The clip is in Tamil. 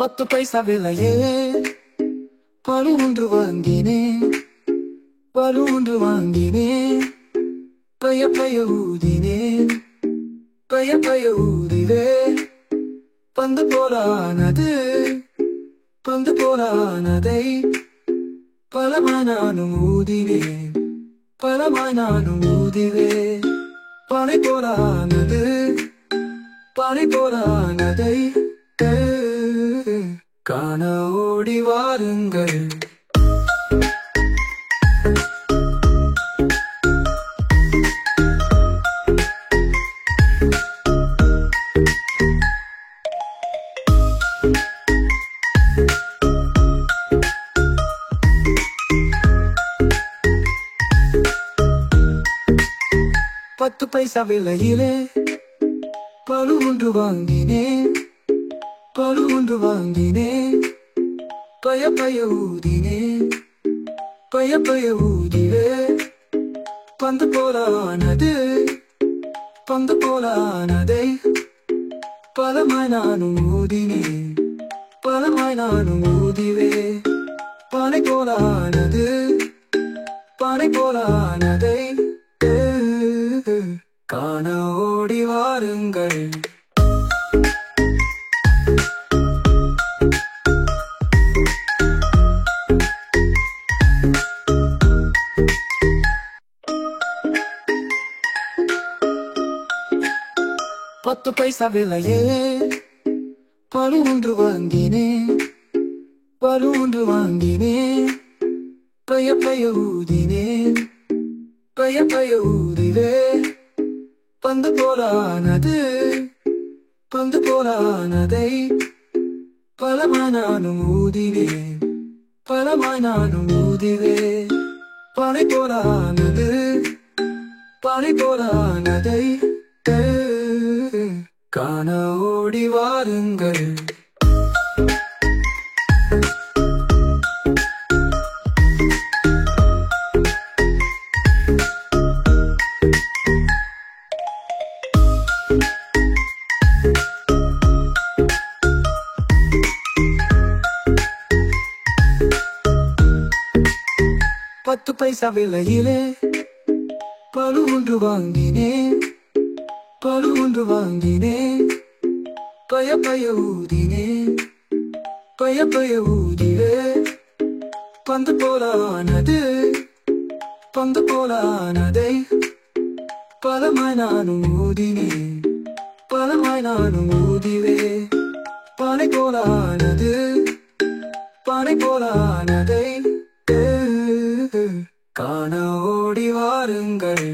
10 பைசா விலையே பழுவொன்று வாங்கினேன், பழுவொன்று வாங்கினேன். பைய பைய ஊதினேன், பைய பைய ஊதிவே. பந்து போலானது, பந்து போலானதை பலமாய் நானும் ஊதினேன், பலமாய் நானும் ஊதிவே. பனை போலானது, பனை போலானதை காண ஓடி வாருங்கள். பத்து பைசா விலையிலே பழுவொன்று வாங்கினேன், பழுவொன்று வாங்கினேன். பைய பைய ஊதினேன், பைய பைய ஊதிவே. பந்து போலானது, பந்து போலானதை பலமாய் நானும் ஊதினேன், பலமாய் நானும் ஊதிவே. பனை போலானது, பனை போலானதை காண ஓடி வாருங்கள். பத்து பைசா விலையே பழுவொன்று வாங்கினேன், பழுவொன்று வாங்கினேன். பைய பைய ஊதினேன், பைய பைய ஊதிவே. பந்து போலானது, பந்து போலானதை பலமாய் நானும் ஊதினேன், பலமாய் நானும் ஊதிவே. பனை போலானது, பனை போலானதை காண ஓடி வாருங்கள். பத்து பைசா விலையிலே பழுவொன்று வாங்கினேன், பழுவொன்று வாங்கினேன். பைய பைய ஊதினேன், பைய பைய ஊதிவே. பந்து போலானது, பந்து போலானதை பலமாய் நானும் ஊதினேன், பலமாய் நானும் ஊதிவே. பனை போலானது, பனை போலானதை காண ஓடி வாருங்கள்.